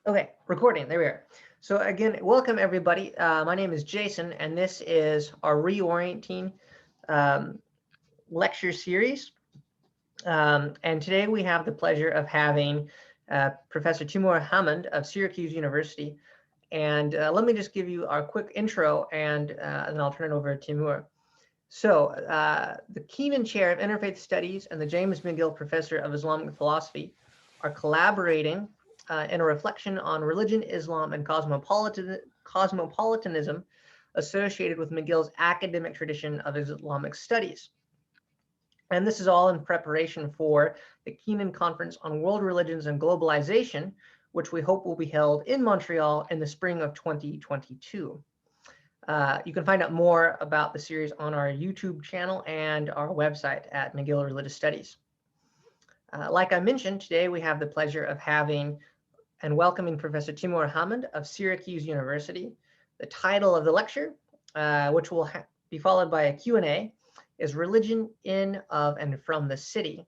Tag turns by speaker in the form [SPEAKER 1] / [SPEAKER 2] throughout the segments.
[SPEAKER 1] Okay, recording, there we are. So again, welcome everybody. My name is Jason, and this is our ReOrienting lecture series. And today we have the pleasure of having Professor Timur Hammond of Syracuse University. And let me just give you our quick intro, and then I'll turn it over to Timur. So the Keenan Chair of Interfaith Studies and the James McGill Professor of Islamic Philosophy are collaborating in a reflection on religion, Islam, and cosmopolitanism associated with McGill's academic tradition of Islamic Studies. And this is all in preparation for the Keenan Conference on World Religions and Globalization, which we hope will be held in Montreal in the spring of 2022. You can find out more about the series on our YouTube channel and our website at McGill Religious Studies. Like I mentioned, today we have the pleasure of having and welcoming Professor Timur Hammond of Syracuse University. The title of the lecture, which will be followed by a Q&A, is Religion in, of, and from the City.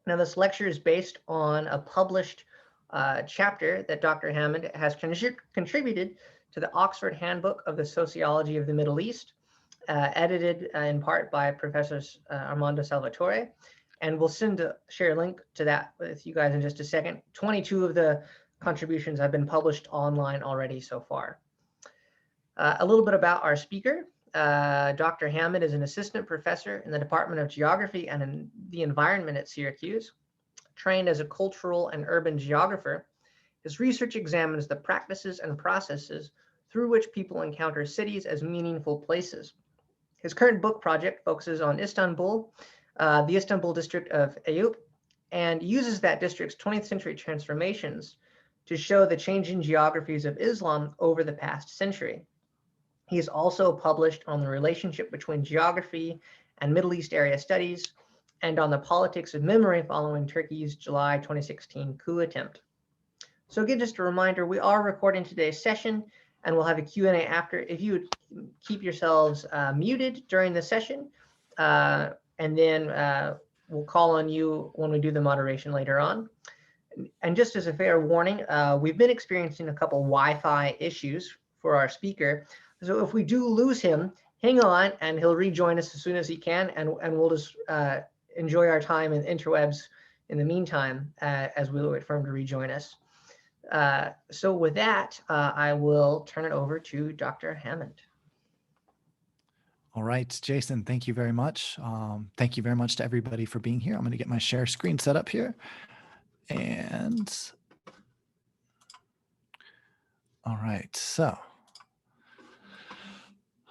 [SPEAKER 1] Now, this lecture is based on a published chapter that Dr. Hammond has contributed to the Oxford Handbook of the Sociology of the Middle East, edited in part by Professors Armando Salvatore. And we'll share a link to that with you guys in just a second. 22 of the contributions have been published online already so far. A little bit about our speaker. Dr. Hammond is an assistant professor in the Department of Geography and the Environment at Syracuse. Trained as a cultural and urban geographer, his research examines the practices and processes through which people encounter cities as meaningful places. His current book project focuses on Istanbul, the Istanbul district of Eyüp, and uses that district's 20th century transformations to show the changing geographies of Islam over the past century. He has also published on the relationship between geography and Middle East area studies, and on the politics of memory following Turkey's July 2016 coup attempt. So again, just a reminder, we are recording today's session, and we'll have a Q&A after. If you would keep yourselves muted during the session, and then we'll call on you when we do the moderation later on. And just as a fair warning, we've been experiencing a couple Wi-Fi issues for our speaker. So if we do lose him, hang on, and he'll rejoin us as soon as he can, and we'll just enjoy our time in interwebs in the meantime as we wait for him to rejoin us. So with that, I will turn it over to Dr. Hammond.
[SPEAKER 2] All right, Jason, thank you very much. Thank you very much to everybody for being here. I'm going to get my share screen set up here. And all right, so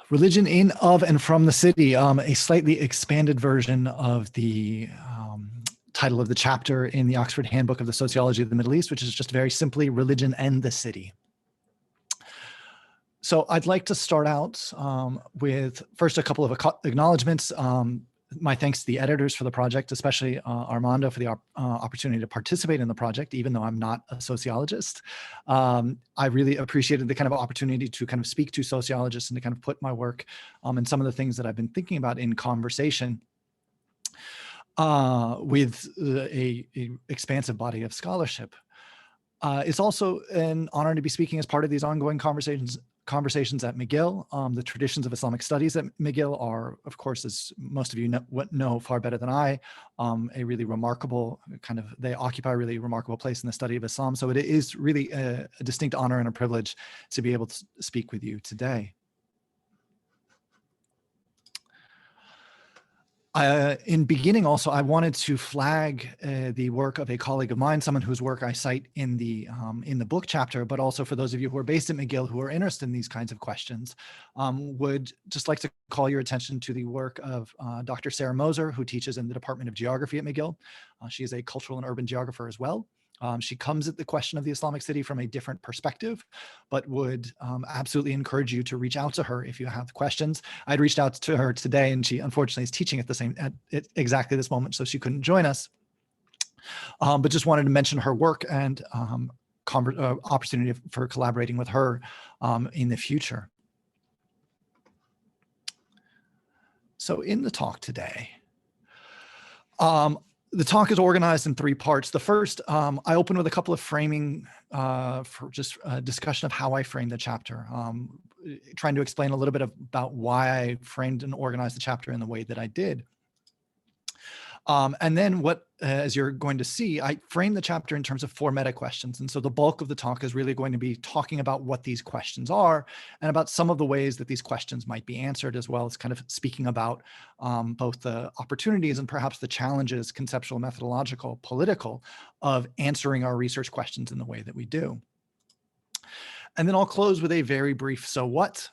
[SPEAKER 2] Religion in, of, and from the City, a slightly expanded version of the title of the chapter in the Oxford Handbook of the Sociology of the Middle East, which is just very simply Religion and the City. So I'd like to start out with first a couple of acknowledgements. My thanks to the editors for the project, especially Armando for the opportunity to participate in the project, even though I'm not a sociologist. I really appreciated the kind of opportunity to kind of speak to sociologists and to kind of put my work and some of the things that I've been thinking about in conversation with a expansive body of scholarship. It's also an honor to be speaking as part of these ongoing conversations at McGill. The traditions of Islamic Studies at McGill are, of course, as most of you know far better than I, a really remarkable they occupy a really remarkable place in the study of Islam. So it is really a distinct honor and a privilege to be able to speak with you today. In beginning also, I wanted to flag the work of a colleague of mine, someone whose work I cite in the book chapter, but also for those of you who are based at McGill who are interested in these kinds of questions, would just like to call your attention to the work of Dr. Sarah Moser, who teaches in the Department of Geography at McGill. She is a cultural and urban geographer as well. She comes at the question of the Islamic city from a different perspective, but would absolutely encourage you to reach out to her if you have questions. I'd reached out to her today, and she unfortunately is teaching at exactly this moment, so she couldn't join us. But just wanted to mention her work and opportunity for collaborating with her in the future. So in the talk today, The talk is organized in 3 parts. The first, I open with a couple of framing for just a discussion of how I framed the chapter, trying to explain a little bit about why I framed and organized the chapter in the way that I did. And then as you're going to see, I frame the chapter in terms of 4 meta questions. And so the bulk of the talk is really going to be talking about what these questions are and about some of the ways that these questions might be answered, as well as kind of speaking about both the opportunities and perhaps the challenges, conceptual, methodological, political, of answering our research questions in the way that we do. And then I'll close with a very brief so what,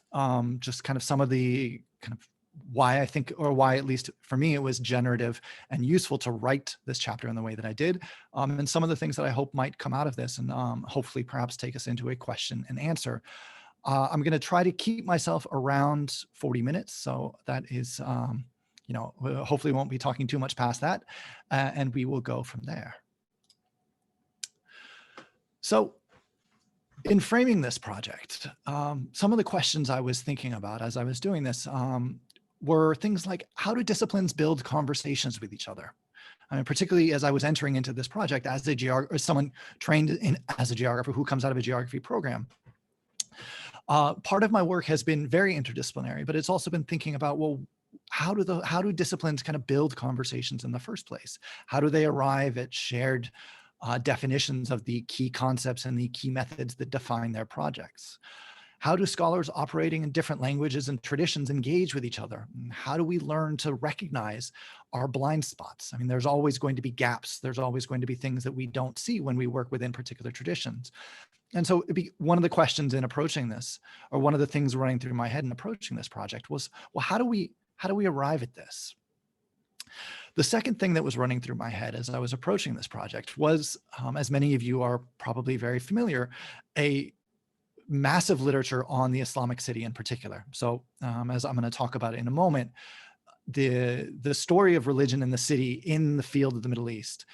[SPEAKER 2] just kind of some of the kind of why I think, or why at least for me, it was generative and useful to write this chapter in the way that I did, and some of the things that I hope might come out of this, and hopefully perhaps take us into a question and answer. I'm going to try to keep myself around 40 minutes. So that is, hopefully won't be talking too much past that, and we will go from there. So in framing this project, some of the questions I was thinking about as I was doing this were things like, how do disciplines build conversations with each other? I mean, particularly as I was entering into this project as someone trained as a geographer who comes out of a geography program. Part of my work has been very interdisciplinary, but it's also been thinking about, well, how do disciplines kind of build conversations in the first place? How do they arrive at shared definitions of the key concepts and the key methods that define their projects? How do scholars operating in different languages and traditions engage with each other? How do we learn to recognize our blind spots? I mean, there's always going to be gaps. There's always going to be things that we don't see when we work within particular traditions. And so one of the questions in approaching this, or one of the things running through my head in approaching this project was, well, how do we arrive at this? The second thing that was running through my head as I was approaching this project was, as many of you are probably very familiar, a massive literature on the Islamic city in particular. So as I'm going to talk about it in a moment, the story of religion in the city in the field of the Middle East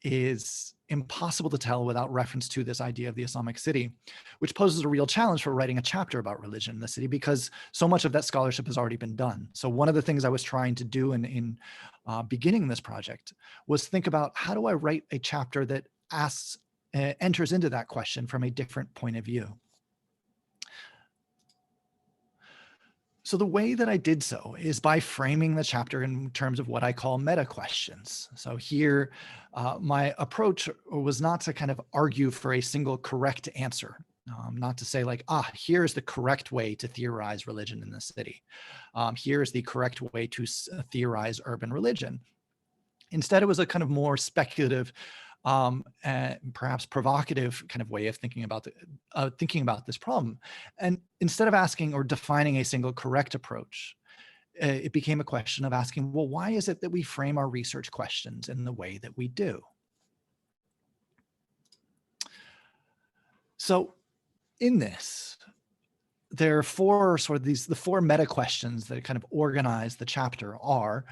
[SPEAKER 2] is impossible to tell without reference to this idea of the Islamic city, which poses a real challenge for writing a chapter about religion in the city, because so much of that scholarship has already been done. So one of the things I was trying to do in beginning this project was think about, how do I write a chapter that enters into that question from a different point of view? So the way that I did so is by framing the chapter in terms of what I call meta questions. So here, my approach was not to kind of argue for a single correct answer, not to say like, here's the correct way to theorize religion in the city. Here's the correct way to theorize urban religion. Instead, it was a kind of more speculative and perhaps provocative kind of way of thinking about this problem. And instead of asking or defining a single correct approach, it became a question of asking, well, why is it that we frame our research questions in the way that we do? So in this, there are the four meta questions that kind of organize the chapter are,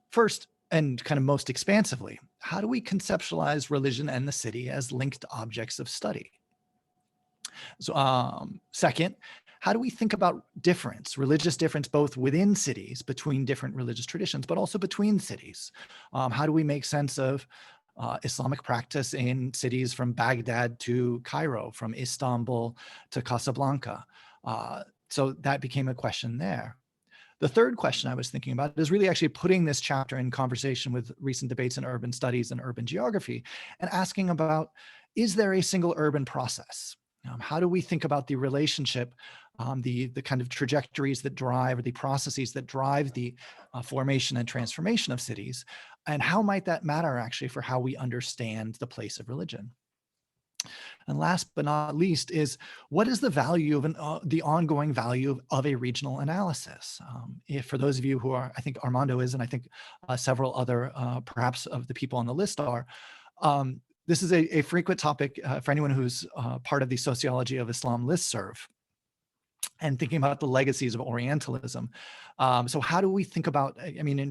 [SPEAKER 2] first, and kind of most expansively, how do we conceptualize religion and the city as linked objects of study? So, second, how do we think about religious difference, both within cities, between different religious traditions, but also between cities? How do we make sense of Islamic practice in cities from Baghdad to Cairo, from Istanbul to Casablanca? So that became a question there. The third question I was thinking about is really actually putting this chapter in conversation with recent debates in urban studies and urban geography, and asking about, is there a single urban process? How do we think about the relationship, the kind of trajectories that drive, or the processes that drive the formation and transformation of cities? And how might that matter actually for how we understand the place of religion? And last but not least is, what is the value of the ongoing value of a regional analysis? If for those of you who are, I think Armando is, and I think several other perhaps of the people on the list are, this is a frequent topic for anyone who's part of the Sociology of Islam listserv. and thinking about the legacies of Orientalism. So how do we think about,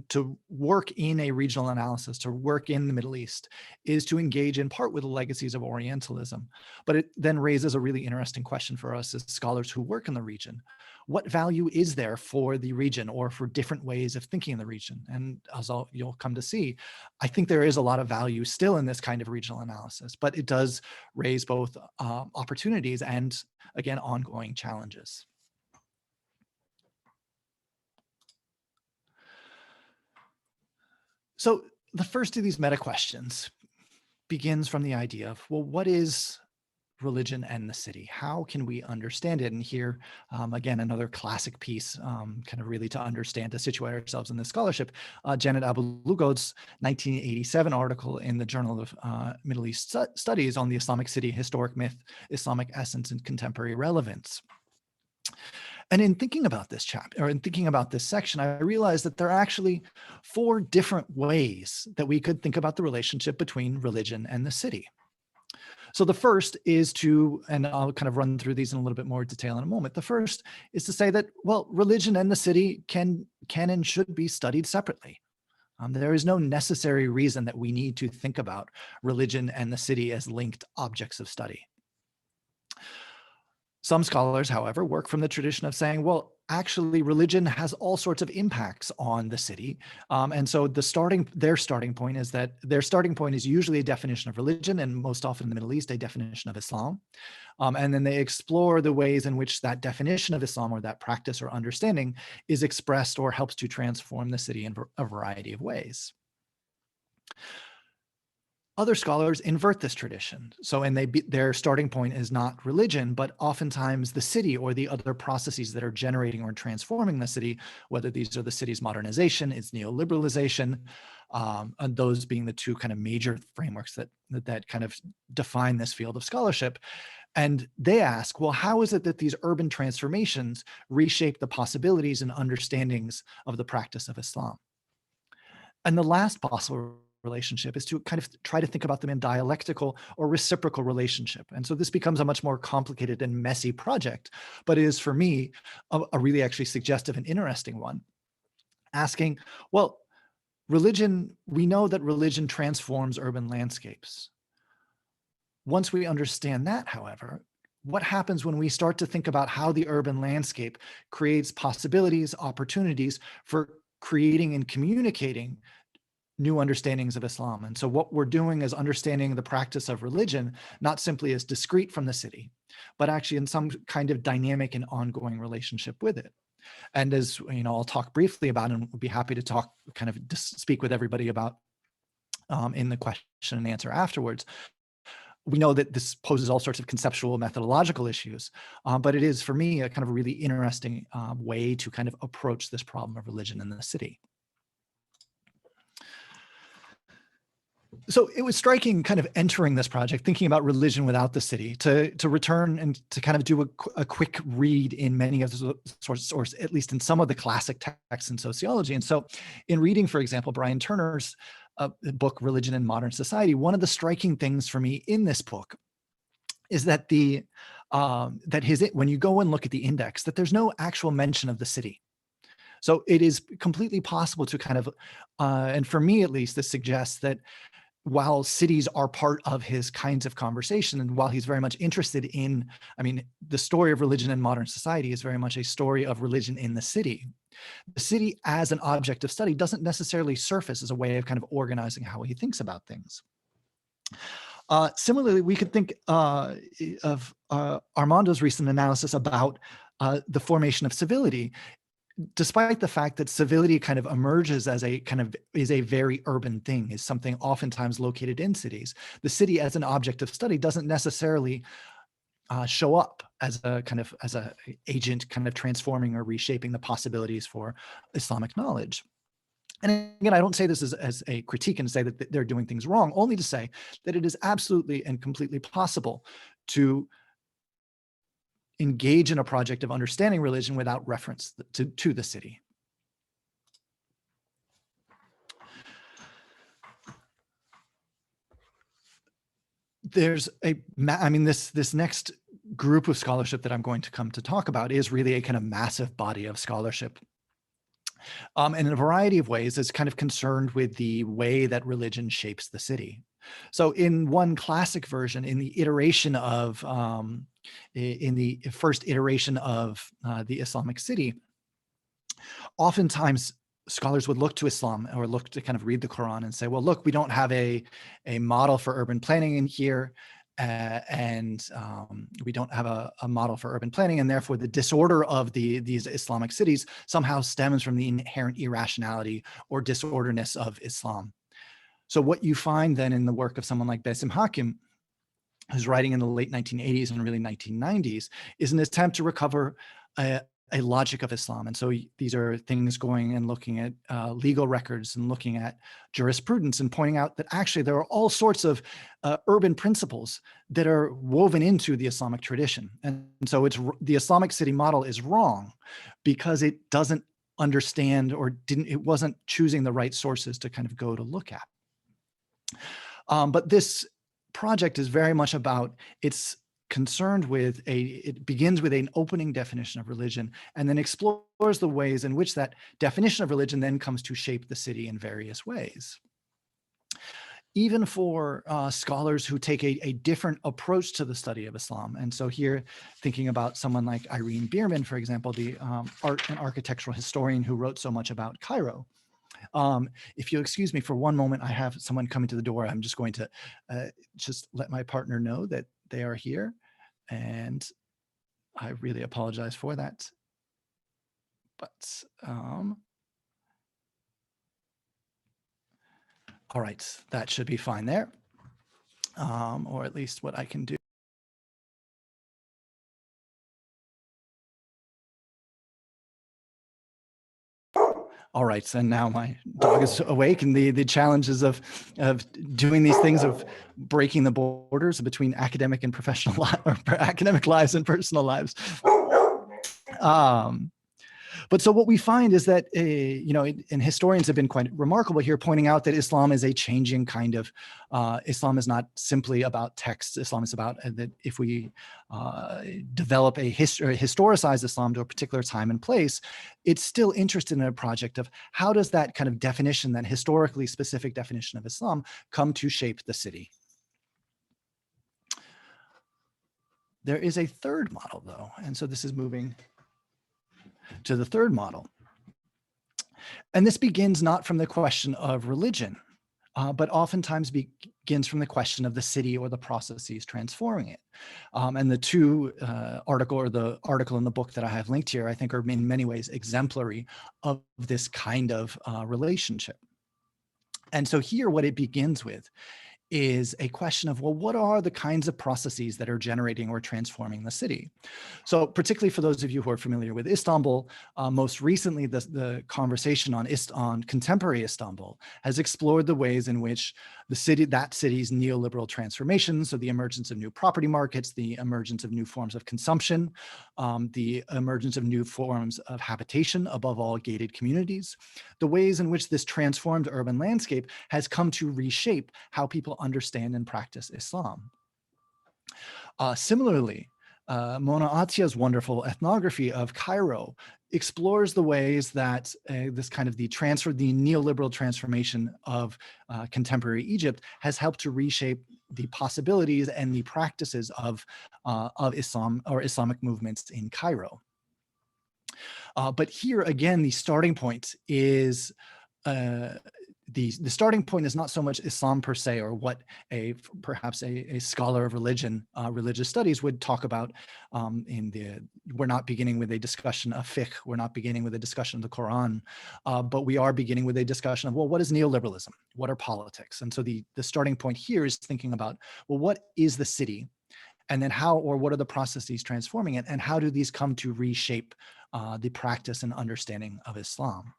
[SPEAKER 2] to work in a regional analysis, to work in the Middle East, is to engage in part with the legacies of Orientalism. But it then raises a really interesting question for us as scholars who work in the region. What value is there for the region or for different ways of thinking in the region? And as you'll come to see, I think there is a lot of value still in this kind of regional analysis, but it does raise both opportunities and, again, ongoing challenges. So the first of these meta questions begins from the idea of, well, what is religion and the city? How can we understand it? And here, again, another classic piece, kind of really to understand, to situate ourselves in this scholarship, Janet Abu-Lughod's 1987 article in the Journal of Middle East Studies on the Islamic city, historic myth, Islamic essence, and contemporary relevance. And in thinking about this chapter, or in thinking about this section, I realized that there are actually 4 different ways that we could think about the relationship between religion and the city. So the first is to, and I'll kind of run through these in a little bit more detail in a moment. The first is to say that, well, religion and the city can and should be studied separately. There is no necessary reason that we need to think about religion and the city as linked objects of study. Some scholars, however, work from the tradition of saying, well, actually, religion has all sorts of impacts on the city. And so their starting point is usually a definition of religion, and most often in the Middle East, a definition of Islam. And then they explore the ways in which that definition of Islam, or that practice or understanding, is expressed or helps to transform the city in a variety of ways. Other scholars invert this tradition. So, and their starting point is not religion, but oftentimes the city or the other processes that are generating or transforming the city, whether these are the city's modernization, its neoliberalization, and those being the 2 kind of major frameworks that kind of define this field of scholarship. And they ask, well, how is it that these urban transformations reshape the possibilities and understandings of the practice of Islam? And the last possible relationship is to kind of try to think about them in dialectical or reciprocal relationship. And so this becomes a much more complicated and messy project, but it is, for me, a really actually suggestive and interesting one. Asking, well, we know that religion transforms urban landscapes. Once we understand that, however, what happens when we start to think about how the urban landscape creates possibilities, opportunities for creating and communicating new understandings of Islam? And so what we're doing is understanding the practice of religion, not simply as discrete from the city, but actually in some kind of dynamic and ongoing relationship with it. And as I'll talk briefly about, and would be happy to talk, kind of speak with everybody about in the question and answer afterwards. We know that this poses all sorts of conceptual methodological issues, but it is, for me, a kind of a really interesting way to kind of approach this problem of religion in the city. So it was striking, kind of entering this project, thinking about religion without the city, to return and to kind of do a quick read in many of the sources, or at least in some of the classic texts in sociology. And so in reading, for example, Brian Turner's book, Religion in Modern Society, one of the striking things for me in this book is that when you go and look at the index, that there's no actual mention of the city. So it is completely possible to kind of, and for me at least, this suggests that while cities are part of his kinds of conversation, and while he's very much interested in, the story of religion in modern society is very much a story of religion in the city as an object of study doesn't necessarily surface as a way of kind of organizing how he thinks about things. Similarly, we could think of Armando's recent analysis about the formation of civility. Despite the fact that civility kind of emerges as is a very urban thing, is something oftentimes located in cities, the city as an object of study doesn't necessarily show up as a agent kind of transforming or reshaping the possibilities for Islamic knowledge. And again, I don't say this as a critique and say that they're doing things wrong, only to say that it is absolutely and completely possible to engage in a project of understanding religion without reference to the city. There's this next group of scholarship that I'm going to come to talk about is really a kind of massive body of scholarship. And in a variety of ways is kind of concerned with the way that religion shapes the city. So in one classic version, in the iteration of, in the first iteration of the Islamic city, oftentimes scholars would look to Islam or look to kind of read the Quran and say, well, look, we don't have a model for urban planning in here. And we don't have a model for urban planning, and therefore the disorder of these Islamic cities somehow stems from the inherent irrationality or disorderness of Islam. So what you find then in the work of someone like Bassem Hakim, who's writing in the late 1980s and really 1990s, is an attempt to recover a logic of Islam. And so these are things going and looking at legal records and looking at jurisprudence and pointing out that actually there are all sorts of urban principles that are woven into the Islamic tradition. And so the Islamic city model is wrong because it doesn't understand or it wasn't choosing the right sources to kind of go to look at. But this project is very much about its concerned with it begins with an opening definition of religion and then explores the ways in which that definition of religion then comes to shape the city in various ways. Even for scholars who take a different approach to the study of Islam. And so here, thinking about someone like Irene Bierman, for example, the art and architectural historian who wrote so much about Cairo. If you excuse me for one moment, I have someone coming to the door. I'm just going to just let my partner know that they are here. And I really apologize for that. But all right, that should be fine there. Or at least what I can do. All right, so now my dog is awake, and the challenges of doing these things, of breaking the borders between academic and professional life, or academic lives and personal lives. But so what we find is that, you know, and historians have been quite remarkable here, pointing out that Islam is a changing kind of, Islam is not simply about texts. Islam is about that if we develop a historicize Islam to a particular time and place, it's still interested in a project of how does that kind of definition, that historically specific definition of Islam, come to shape the city. There is a third model, though, and so this is moving to the third model. And this begins not from the question of religion, but oftentimes begins from the question of the city or the processes transforming it. And the two the article in the book that I have linked here, I think are in many ways exemplary of this kind of relationship. And so here, what it begins with is a question of, well, what are the kinds of processes that are generating or transforming the city? So particularly for those of you who are familiar with Istanbul, most recently the conversation on contemporary Istanbul has explored the ways in which that city's neoliberal transformation, so the emergence of new property markets, the emergence of new forms of consumption, the emergence of new forms of habitation, above all gated communities, the ways in which this transformed urban landscape has come to reshape how people understand and practice Islam. Similarly, Mona Atia's wonderful ethnography of Cairo explores the ways that this kind of the neoliberal transformation of contemporary Egypt has helped to reshape the possibilities and the practices of Islam or Islamic movements in Cairo. But here again, the starting point is the starting point is not so much Islam per se, or what perhaps a scholar of religion, religious studies would talk about. We're not beginning with a discussion of fiqh, we're not beginning with a discussion of the Quran, but we are beginning with a discussion of, well, what is neoliberalism? What are politics? And so the starting point here is thinking about, well, what is the city? And then what are the processes transforming it? And how do these come to reshape the practice and understanding of Islam?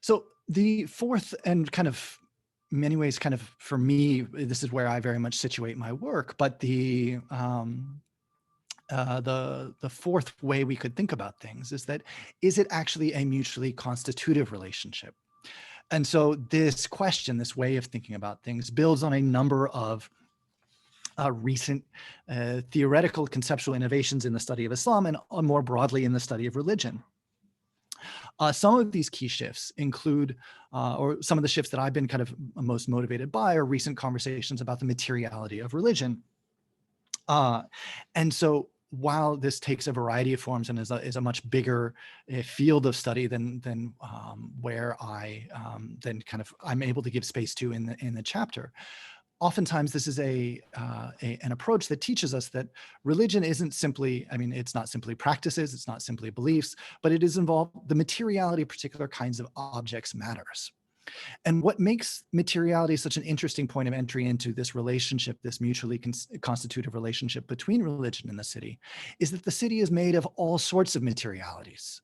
[SPEAKER 2] So the fourth, and kind of many ways, kind of for me, this is where I very much situate my work, but the the fourth way we could think about things is that, is it actually a mutually constitutive relationship? And so this question, this way of thinking about things, builds on a number of recent theoretical conceptual innovations in the study of Islam and more broadly in the study of religion. Some of these key shifts include, or some of the shifts that I've been kind of most motivated by, are recent conversations about the materiality of religion. And so while this takes a variety of forms and is a much bigger field of study than where I'm able to give space to in the chapter, oftentimes this is an approach that teaches us that religion isn't simply, it's not simply practices, it's not simply beliefs, but it is involved, the materiality of particular kinds of objects matters. And what makes materiality such an interesting point of entry into this relationship, this mutually constitutive relationship between religion and the city, is that the city is made of all sorts of materialities.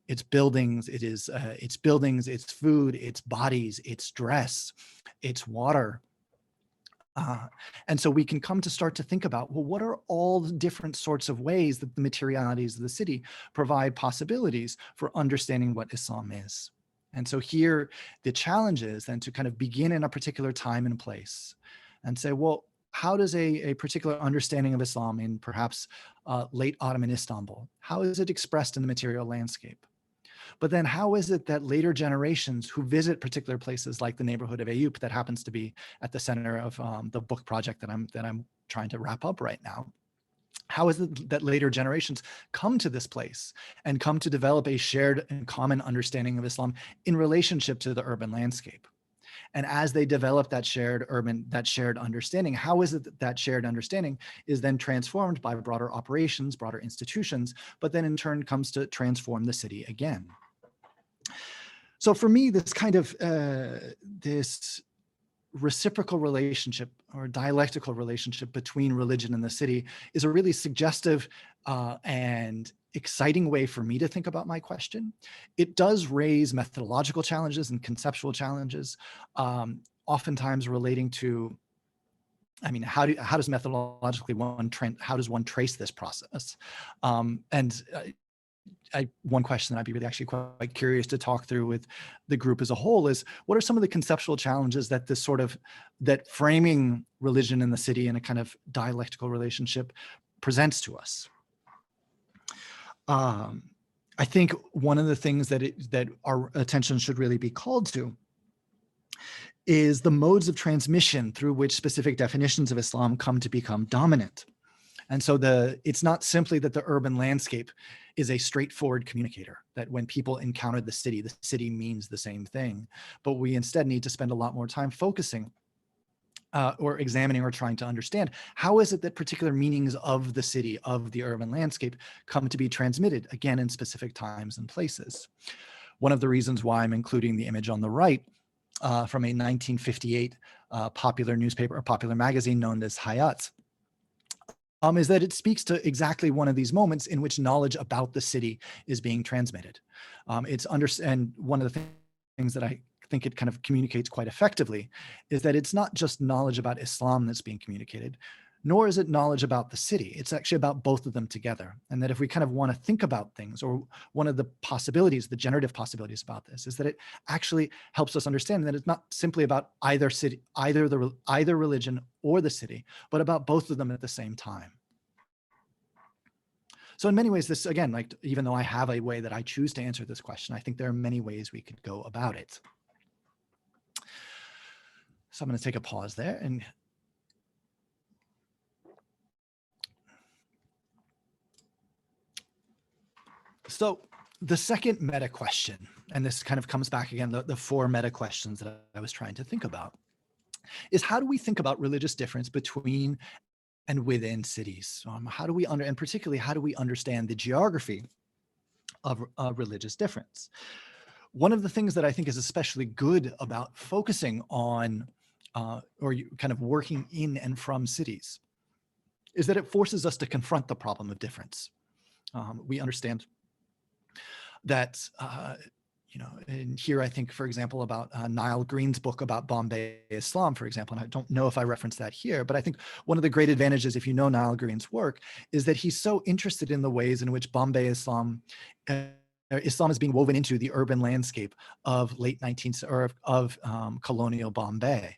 [SPEAKER 2] Its buildings, its food, its bodies, its dress, its water. And so we can come to start to think about, well, what are all the different sorts of ways that the materialities of the city provide possibilities for understanding what Islam is? And so here, the challenge is then to kind of begin in a particular time and place and say, well, how does a particular understanding of Islam in perhaps late Ottoman Istanbul, how is it expressed in the material landscape? But then how is it that later generations who visit particular places like the neighborhood of Ayub, that happens to be at the center of the book project that I'm trying to wrap up right now, how is it that later generations come to this place and come to develop a shared and common understanding of Islam in relationship to the urban landscape? And as they develop that shared understanding, how is it that that shared understanding is then transformed by broader operations, broader institutions, but then in turn comes to transform the city again? So for me, this kind of, this reciprocal relationship or dialectical relationship between religion and the city is a really suggestive and exciting way for me to think about my question. It does raise methodological challenges and conceptual challenges, oftentimes relating to, how does methodologically how does one trace this process? One question that I'd be really actually quite curious to talk through with the group as a whole is, what are some of the conceptual challenges that that framing religion in the city in a kind of dialectical relationship presents to us? I think one of the things that our attention should really be called to is the modes of transmission through which specific definitions of Islam come to become dominant. And so it's not simply that the urban landscape is a straightforward communicator, that when people encounter the city means the same thing, but we instead need to spend a lot more time focusing or examining or trying to understand, how is it that particular meanings of the city, of the urban landscape, come to be transmitted, again, in specific times and places. One of the reasons why I'm including the image on the right from a 1958 popular newspaper or popular magazine known as Hayat, is that it speaks to exactly one of these moments in which knowledge about the city is being transmitted. And one of the things that I think it kind of communicates quite effectively is that it's not just knowledge about Islam that's being communicated, nor is it knowledge about the city. It's actually about both of them together. And that if we kind of want to think about things, or one of the possibilities, the generative possibilities about this, is that it actually helps us understand that it's not simply about either city, either religion or the city, but about both of them at the same time. So in many ways, this, again, like, even though I have a way that I choose to answer this question, I think there are many ways we could go about it. So I'm going to take a pause there. And so the second meta question, and this kind of comes back again, the four meta questions that I was trying to think about, is how do we think about religious difference between and within cities? How do we and particularly, how do we understand the geography of religious difference? One of the things that I think is especially good about focusing on kind of working in and from cities is that it forces us to confront the problem of difference. We understand that and here I think, for example, about Niall Green's book about Bombay Islam, for example, and I don't know if I referenced that here, but I think one of the great advantages, if you know Niall Green's work, is that he's so interested in the ways in which Bombay Islam is being woven into the urban landscape of late 19th or of colonial Bombay.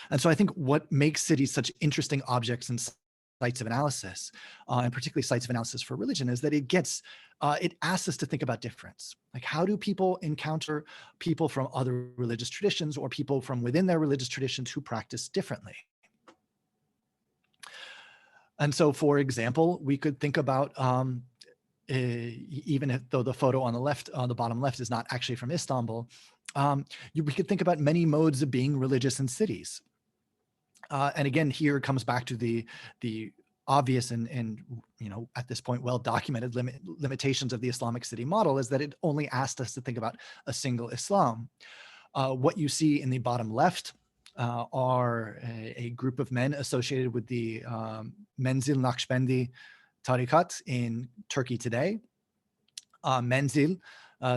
[SPEAKER 2] And so I think what makes cities such interesting objects and sites of analysis, and particularly sites of analysis for religion, is that it asks us to think about difference. Like, how do people encounter people from other religious traditions or people from within their religious traditions who practice differently? And so, for example, we could think about, even though the photo on the bottom left is not actually from Istanbul, we could think about many modes of being religious in cities. And again, here it comes back to the obvious and at this point well-documented limitations of the Islamic city model, is that it only asked us to think about a single Islam. What you see in the bottom left are a group of men associated with the Menzil Naqshbandi tariqat in Turkey today. Menzil,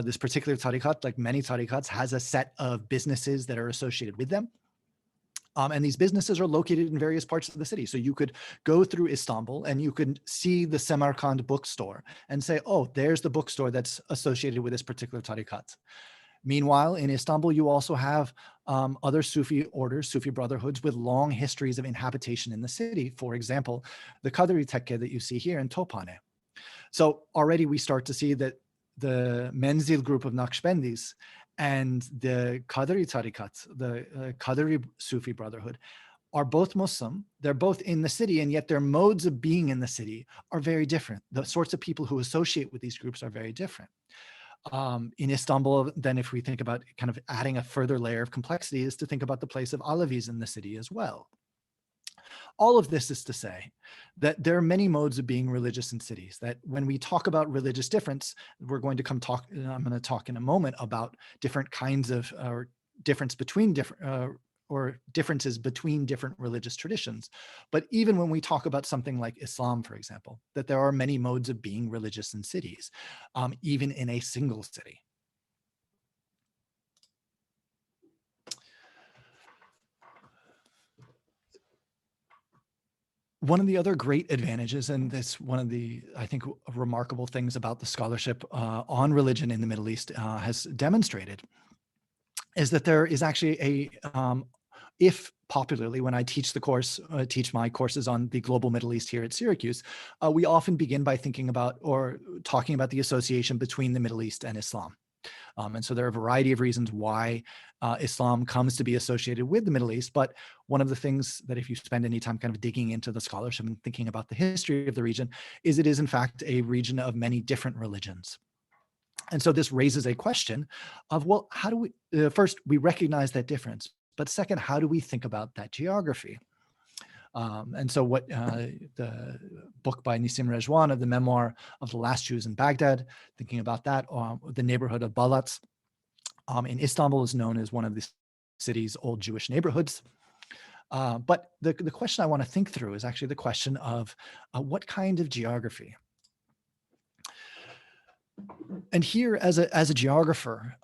[SPEAKER 2] this particular tariqat, like many tariqats, has a set of businesses that are associated with them. And these businesses are located in various parts of the city. So you could go through Istanbul and you could see the Samarkand bookstore and say, oh, there's the bookstore that's associated with this particular tariqat. Meanwhile, in Istanbul, you also have other Sufi orders, Sufi brotherhoods with long histories of inhabitation in the city. For example, the Kadri Tekke that you see here in Tophane. So already we start to see that the Menzil group of Naqshbandis and the Qadri tariqat, the Qadri Sufi brotherhood, are both Muslim. They're both in the city, and yet their modes of being in the city are very different. The sorts of people who associate with these groups are very different. In Istanbul, then if we think about kind of adding a further layer of complexity, is to think about the place of Alevis in the city as well. All of this is to say that there are many modes of being religious in cities, that when we talk about religious difference, we're going to I'm going to talk in a moment about different kinds of differences between different religious traditions. But even when we talk about something like Islam, for example, that there are many modes of being religious in cities, even in a single city. One of the other great advantages, and this one of the, I think, remarkable things about the scholarship on religion in the Middle East has demonstrated, is that there is actually if popularly, when I teach my courses on the global Middle East here at Syracuse, we often begin by thinking about or talking about the association between the Middle East and Islam. And so there are a variety of reasons why Islam comes to be associated with the Middle East. But one of the things that, if you spend any time kind of digging into the scholarship and thinking about the history of the region, is it is in fact a region of many different religions. And so this raises a question of, well, how do we, first, we recognize that difference, but second, how do we think about that geography? And so what the book by Nissim Rejwan of the memoir of the last Jews in Baghdad, thinking about that, the neighborhood of Balat in Istanbul is known as one of the city's old Jewish neighborhoods. But the question I want to think through is actually the question of what kind of geography? And here, as a geographer,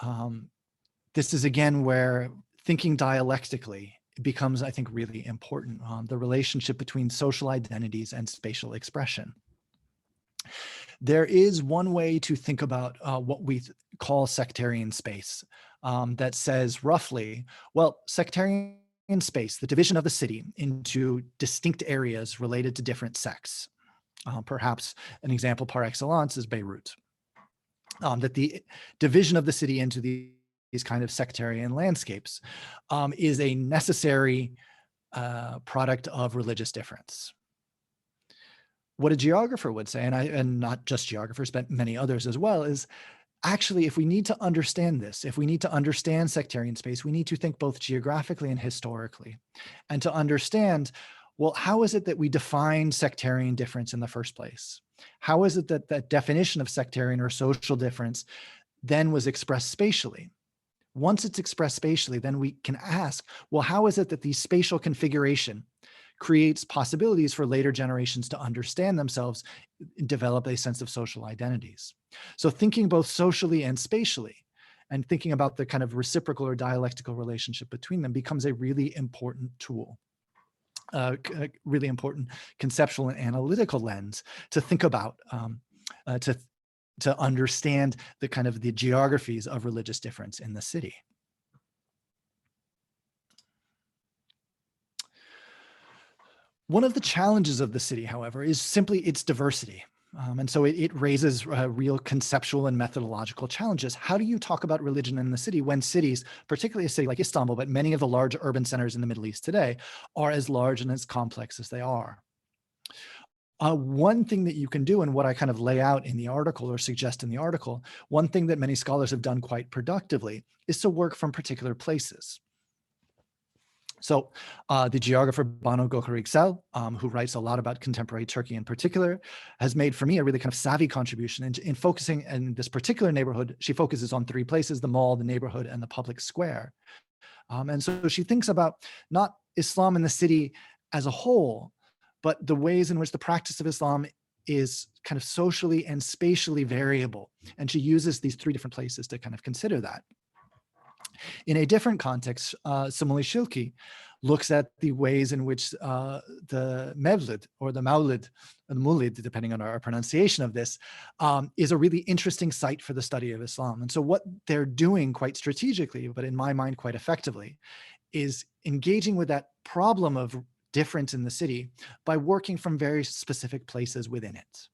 [SPEAKER 2] this is again where thinking dialectically becomes, I think, really important, the relationship between social identities and spatial expression. There is one way to think about what we call sectarian space that says roughly, well, sectarian space, the division of the city into distinct areas related to different sects. Perhaps an example par excellence is Beirut. That the division of the city into these kind of sectarian landscapes is a necessary product of religious difference. What a geographer would say, and not just geographers, but many others as well, is actually, if we need to understand this, if we need to understand sectarian space, we need to think both geographically and historically. And to understand, well, how is it that we define sectarian difference in the first place? How is it that that definition of sectarian or social difference then was expressed spatially? Once it's expressed spatially, then we can ask, well, how is it that the spatial configuration creates possibilities for later generations to understand themselves, develop a sense of social identities. So thinking both socially and spatially, and thinking about the kind of reciprocal or dialectical relationship between them becomes a really important tool. A really important conceptual and analytical lens to think about, to understand the kind of the geographies of religious difference in the city. One of the challenges of the city, however, is simply its diversity. And so it raises real conceptual and methodological challenges. How do you talk about religion in the city when cities, particularly a city like Istanbul, but many of the large urban centers in the Middle East today, are as large and as complex as they are? One thing that you can do, and what I kind of lay out in the article or suggest in the article, one thing that many scholars have done quite productively is to work from particular places. So the geographer Banu Gökeriksel, who writes a lot about contemporary Turkey in particular, has made for me a really kind of savvy contribution in focusing in this particular neighborhood. She focuses on three places: the mall, the neighborhood, and the public square. And so she thinks about not Islam in the city as a whole, but the ways in which the practice of Islam is kind of socially and spatially variable. And she uses these three different places to kind of consider that. In a different context, Sumuli Shilki looks at the ways in which the Mevlid or the Maulid, the Mulid, depending on our pronunciation of this, is a really interesting site for the study of Islam. And so what they're doing quite strategically, but in my mind quite effectively, is engaging with that problem of difference in the city by working from very specific places within it.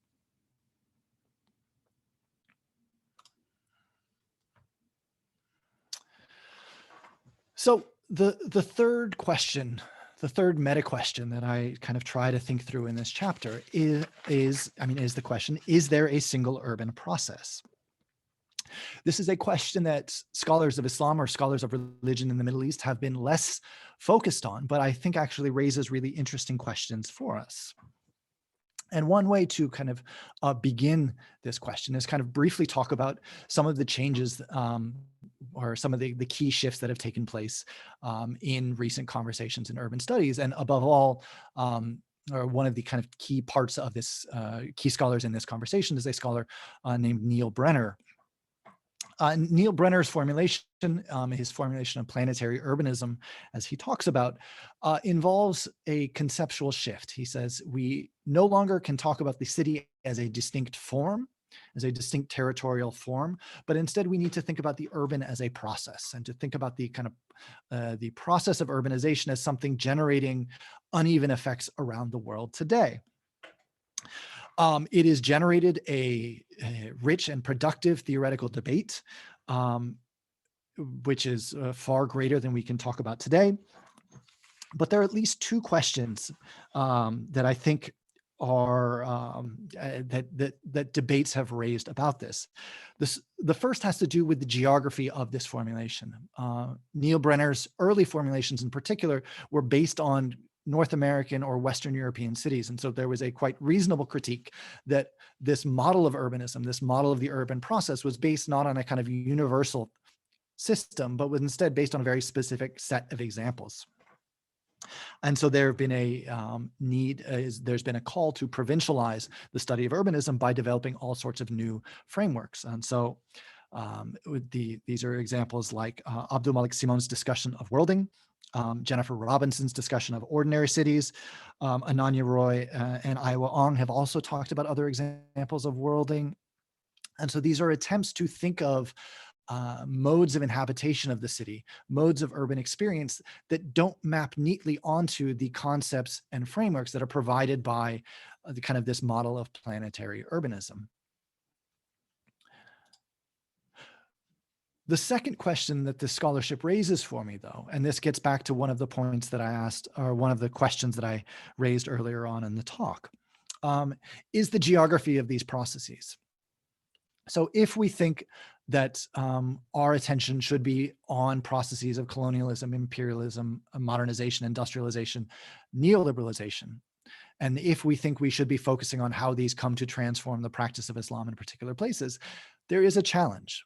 [SPEAKER 2] So the third question, the third meta question that I kind of try to think through in this chapter is the question, is there a single urban process? This is a question that scholars of Islam or scholars of religion in the Middle East have been less focused on, but I think actually raises really interesting questions for us. And one way to kind of begin this question is kind of briefly talk about some of the changes or some of the key shifts that have taken place in recent conversations in urban studies. And above all, or one of the kind of key parts of this, key scholars in this conversation is a scholar named Neil Brenner. Neil Brenner's formulation, his formulation of planetary urbanism, as he talks about, involves a conceptual shift. He says, we no longer can talk about the city as a distinct form, as a distinct territorial form, but instead we need to think about the urban as a process, and to think about the kind of the process of urbanization as something generating uneven effects around the world today. It has generated a rich and productive theoretical debate, which is far greater than we can talk about today. But there are at least two questions that I think are that debates have raised about this. The first has to do with the geography of this formulation. Neil Brenner's early formulations in particular were based on North American or Western European cities. And so there was a quite reasonable critique that this model of urbanism, this model of the urban process, was based not on a kind of universal system, but was instead based on a very specific set of examples. And so there have been there's been a call to provincialize the study of urbanism by developing all sorts of new frameworks. And so these are examples like Abdul Malik Simon's discussion of worlding, Jennifer Robinson's discussion of ordinary cities, Ananya Roy and Iowa Ong have also talked about other examples of worlding. And so these are attempts to think of modes of inhabitation of the city, modes of urban experience that don't map neatly onto the concepts and frameworks that are provided by the kind of this model of planetary urbanism. The second question that this scholarship raises for me, though, and this gets back to one of the points that I asked, or one of the questions that I raised earlier on in the talk, is the geography of these processes. So if we think that our attention should be on processes of colonialism, imperialism, modernization, industrialization, neoliberalization, and if we think we should be focusing on how these come to transform the practice of Islam in particular places, there is a challenge.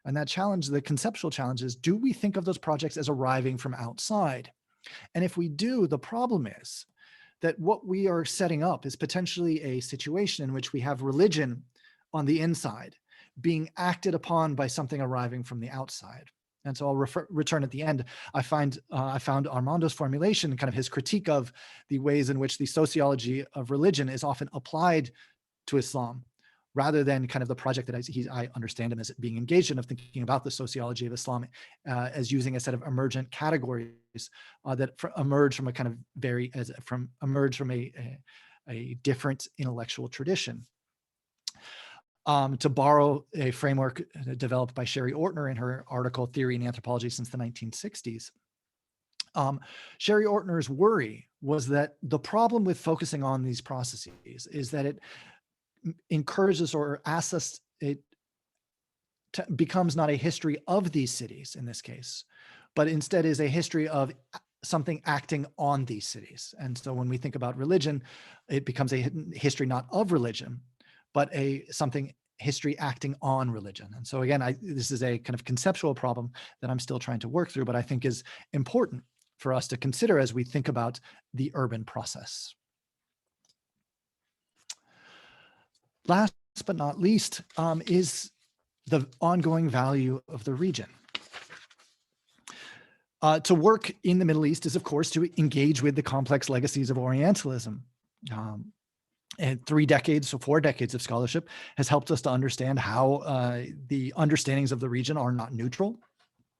[SPEAKER 2] And that challenge, the conceptual challenge, is, do we think of those projects as arriving from outside? And if we do, the problem is that what we are setting up is potentially a situation in which we have religion on the inside being acted upon by something arriving from the outside. And so I'll return at the end. I found Armando's formulation, kind of his critique of the ways in which the sociology of religion is often applied to Islam, rather than kind of the project that I understand him as being engaged in, of thinking about the sociology of Islam as using a set of emergent categories that emerge from a kind of emerge from a different intellectual tradition. To borrow a framework developed by Sherry Ortner in her article, Theory and Anthropology Since the 1960s. Sherry Ortner's worry was that the problem with focusing on these processes is that it encourages or asks us, it becomes not a history of these cities in this case, but instead is a history of something acting on these cities. And so when we think about religion, it becomes a history not of religion, but something history acting on religion. And so again, this is a kind of conceptual problem that I'm still trying to work through, but I think is important for us to consider as we think about the urban process. Last but not least is the ongoing value of the region. To work in the Middle East is, of course, to engage with the complex legacies of Orientalism. And 3 decades or 4 decades of scholarship has helped us to understand how the understandings of the region are not neutral.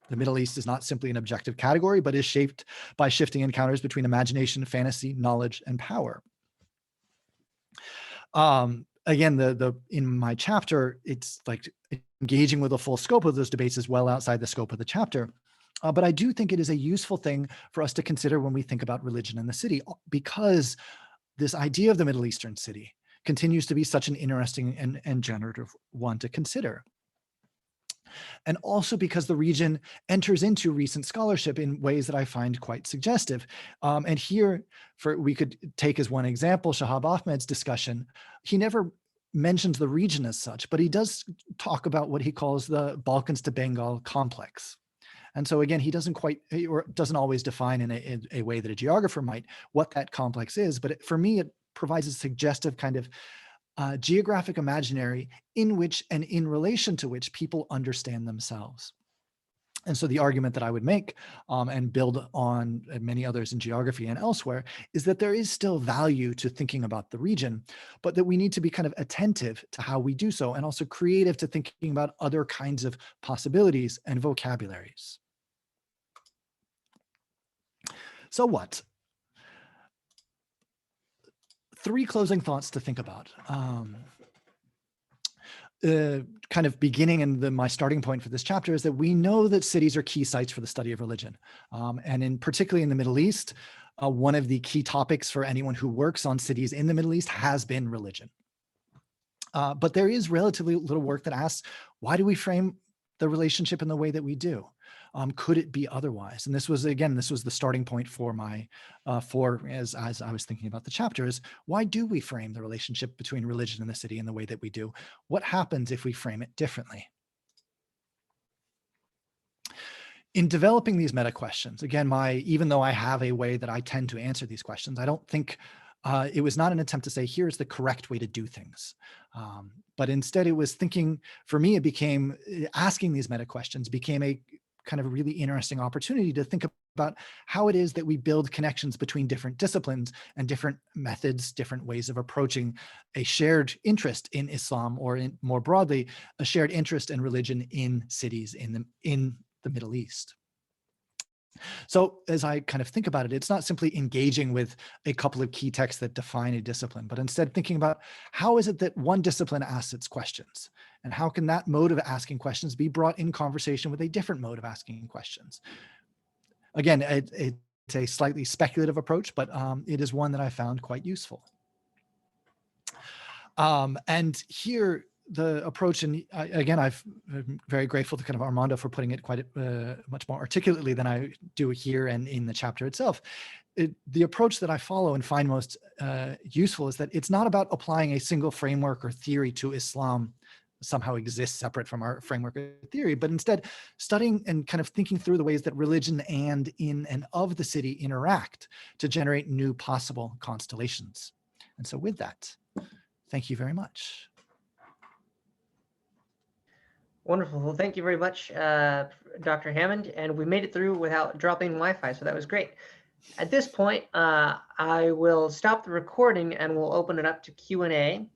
[SPEAKER 2] The Middle East is not simply an objective category, but is shaped by shifting encounters between imagination, fantasy, knowledge, and power. Again, in my chapter, it's like engaging with the full scope of those debates is well outside the scope of the chapter. But I do think it is a useful thing for us to consider when we think about religion in the city, because this idea of the Middle Eastern city continues to be such an interesting and generative one to consider. And also because the region enters into recent scholarship in ways that I find quite suggestive. And here, we could take as one example, Shahab Ahmed's discussion. He never mentions the region as such, but he does talk about what he calls the Balkans to Bengal complex. And so again, he doesn't always define in a way that a geographer might what that complex is, but for me, it provides a suggestive kind of geographic imaginary in which and in relation to which people understand themselves. And so the argument that I would make and build on many others in geography and elsewhere is that there is still value to thinking about the region, but that we need to be kind of attentive to how we do so, and also creative to thinking about other kinds of possibilities and vocabularies. So what? 3 closing thoughts to think about. Kind of beginning in my starting point for this chapter is that we know that cities are key sites for the study of religion. And particularly in the Middle East, one of the key topics for anyone who works on cities in the Middle East has been religion. But there is relatively little work that asks, why do we frame the relationship in the way that we do? Could it be otherwise? And this was the starting point for my, as I was thinking about the chapter, is why do we frame the relationship between religion and the city in the way that we do? What happens if we frame it differently? In developing these meta questions, again, even though I have a way that I tend to answer these questions, I don't think it was not an attempt to say, here's the correct way to do things. But instead it was thinking, for me, it became, asking these meta questions became a kind of a really interesting opportunity to think about how it is that we build connections between different disciplines and different methods, different ways of approaching a shared interest in Islam, or more broadly, a shared interest in religion in cities in the Middle East. So as I kind of think about it, it's not simply engaging with a couple of key texts that define a discipline, but instead thinking about how is it that one discipline asks its questions, and how can that mode of asking questions be brought in conversation with a different mode of asking questions. Again, it's a slightly speculative approach, but it is one that I found quite useful. And here, the approach, and again, I'm very grateful to kind of Armando for putting it quite much more articulately than I do here and in the chapter itself. The approach that I follow and find most useful is that it's not about applying a single framework or theory to Islam somehow exist separate from our framework of theory, but instead studying and kind of thinking through the ways that religion and in and of the city interact to generate new possible constellations. And so with that, thank you very much.
[SPEAKER 1] Wonderful. Well, thank you very much, Dr. Hammond. And we made it through without dropping Wi-Fi, so that was great. At this point, I will stop the recording and we'll open it up to Q&A.